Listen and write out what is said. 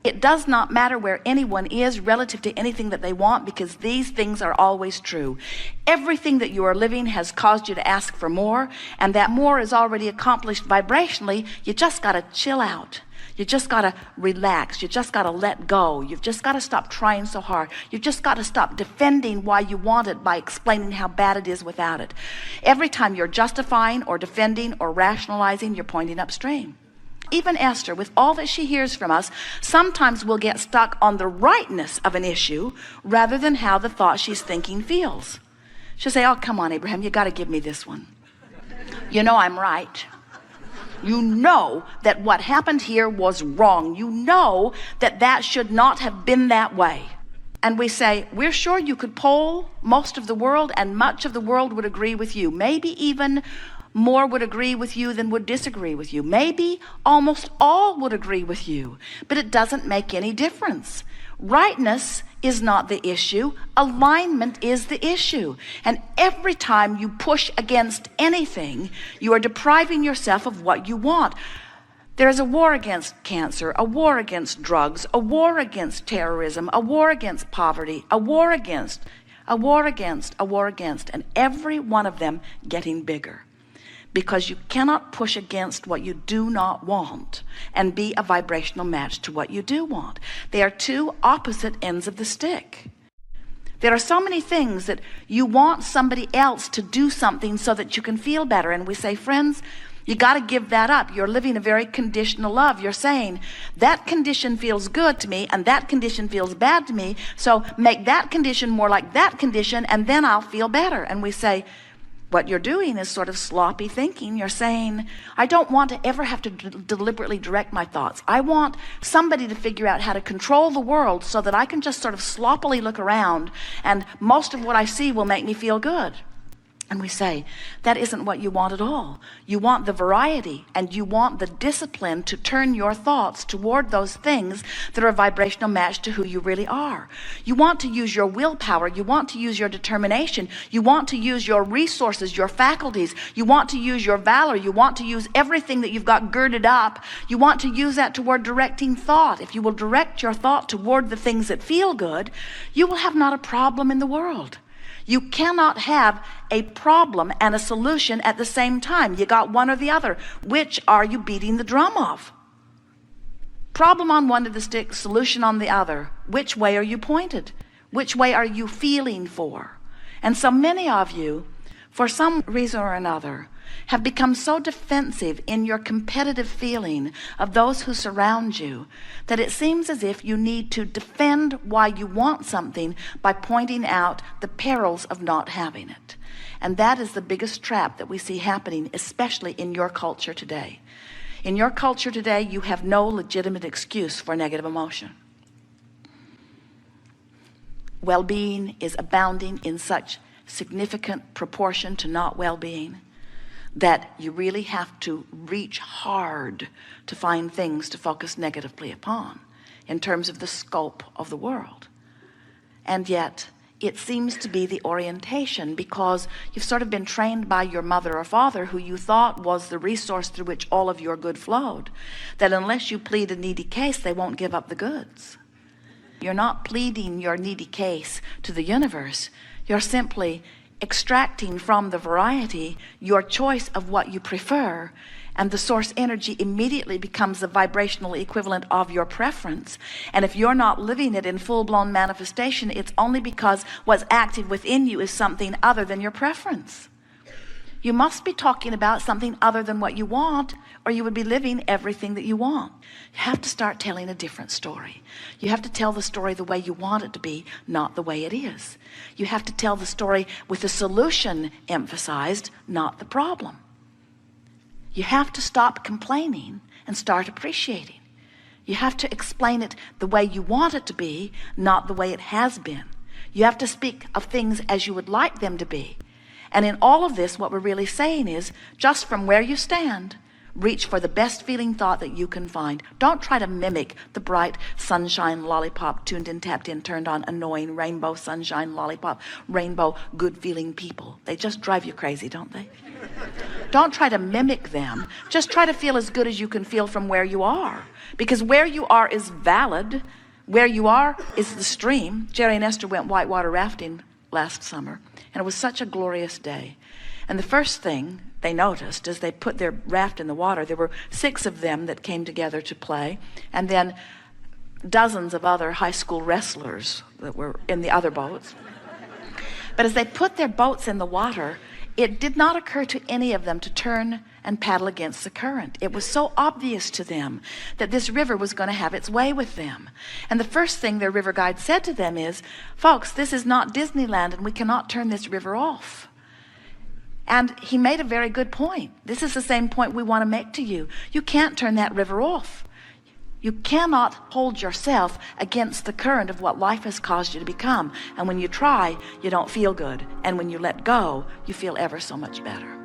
It does not matter where anyone is relative to anything that they want, because these things are always true. Everything that you are living has caused you to ask for more, and that more is already accomplished vibrationally. You just got to chill out. You just got to relax. You just got to let go. You've just got to stop trying so hard. You've just got to stop defending why you want it by explaining how bad it is without it. Every time you're justifying or defending or rationalizing, you're pointing upstream. Even Esther, with all that she hears from us, sometimes will get stuck on the rightness of an issue rather than how the thought she's thinking feels. She'll say, oh, come on, Abraham, you got to give me this one. You know I'm right. You know that what happened here was wrong. You know that that should not have been that way. And we say, we're sure you could poll most of the world, and much of the world would agree with you. Maybe even more would agree with you than would disagree with you. Maybe almost all would agree with you, but it doesn't make any difference. Rightness is not the issue. Alignment is the issue. And every time you push against anything, you are depriving yourself of what you want. There is a war against cancer, a war against drugs, a war against terrorism, a war against poverty, a war against, and every one of them getting bigger. Because you cannot push against what you do not want and be a vibrational match to what you do want. They are two opposite ends of the stick. There are so many things that you want somebody else to do something so that you can feel better. And we say, friends, you got to give that up. You're living a very conditional love. You're saying that condition feels good to me and that condition feels bad to me. So make that condition more like that condition and then I'll feel better. And we say, what you're doing is sort of sloppy thinking. You're saying, I don't want to ever have to deliberately direct my thoughts. I want somebody to figure out how to control the world so that I can just sort of sloppily look around and most of what I see will make me feel good. And we say, that isn't what you want at all. You want the variety and you want the discipline to turn your thoughts toward those things that are a vibrational match to who you really are. You want to use your willpower. You want to use your determination. You want to use your resources, your faculties. You want to use your valor. You want to use everything that you've got girded up. You want to use that toward directing thought. If you will direct your thought toward the things that feel good, you will have not a problem in the world. You cannot have a problem and a solution at the same time. You got one or the other. Which are you beating the drum of? Problem on one of the sticks, solution on the other. Which way are you pointed? Which way are you feeling for? And so many of you, for some reason or another, have become so defensive in your competitive feeling of those who surround you that it seems as if you need to defend why you want something by pointing out the perils of not having it. And that is the biggest trap that we see happening, especially in your culture today. In your culture today, you have no legitimate excuse for negative emotion. Well-being is abounding in such significant proportion to not well-being that you really have to reach hard to find things to focus negatively upon in terms of the scope of the world. And yet it seems to be the orientation, because you've sort of been trained by your mother or father, who you thought was the resource through which all of your good flowed, that unless you plead a needy case, they won't give up the goods. You're not pleading your needy case to the universe. You're simply extracting from the variety your choice of what you prefer, and the source energy immediately becomes the vibrational equivalent of your preference. And if you're not living it in full-blown manifestation, it's only because what's active within you is something other than your preference. You must be talking about something other than what you want, or you would be living everything that you want. You have to start telling a different story. You have to tell the story the way you want it to be, not the way it is. You have to tell the story with the solution emphasized, not the problem. You have to stop complaining and start appreciating. You have to explain it the way you want it to be, not the way it has been. You have to speak of things as you would like them to be. And in all of this, what we're really saying is, just from where you stand, Reach for the best feeling thought that you can find. Don't try to mimic the bright sunshine lollipop, tuned in, tapped in, turned on, annoying rainbow sunshine lollipop, rainbow good feeling people. They just drive you crazy, don't they? Don't try to mimic them. Just try to feel as good as you can feel from where you are. Because where you are is valid. Where you are is the stream. Jerry and Esther went whitewater rafting last summer, and it was such a glorious day. And the first thing they noticed as they put their raft in the water, there were 6 of them that came together to play, and then dozens of other high school wrestlers that were in the other boats. But as they put their boats in the water, it did not occur to any of them to turn and paddle against the current. It was so obvious to them that this river was going to have its way with them. And the first thing their river guide said to them is, folks, this is not Disneyland, and we cannot turn this river off. And he made a very good point. This is the same point we want to make to you. You can't turn that river off. You cannot hold yourself against the current of what life has caused you to become. And when you try, you don't feel good. And when you let go, you feel ever so much better.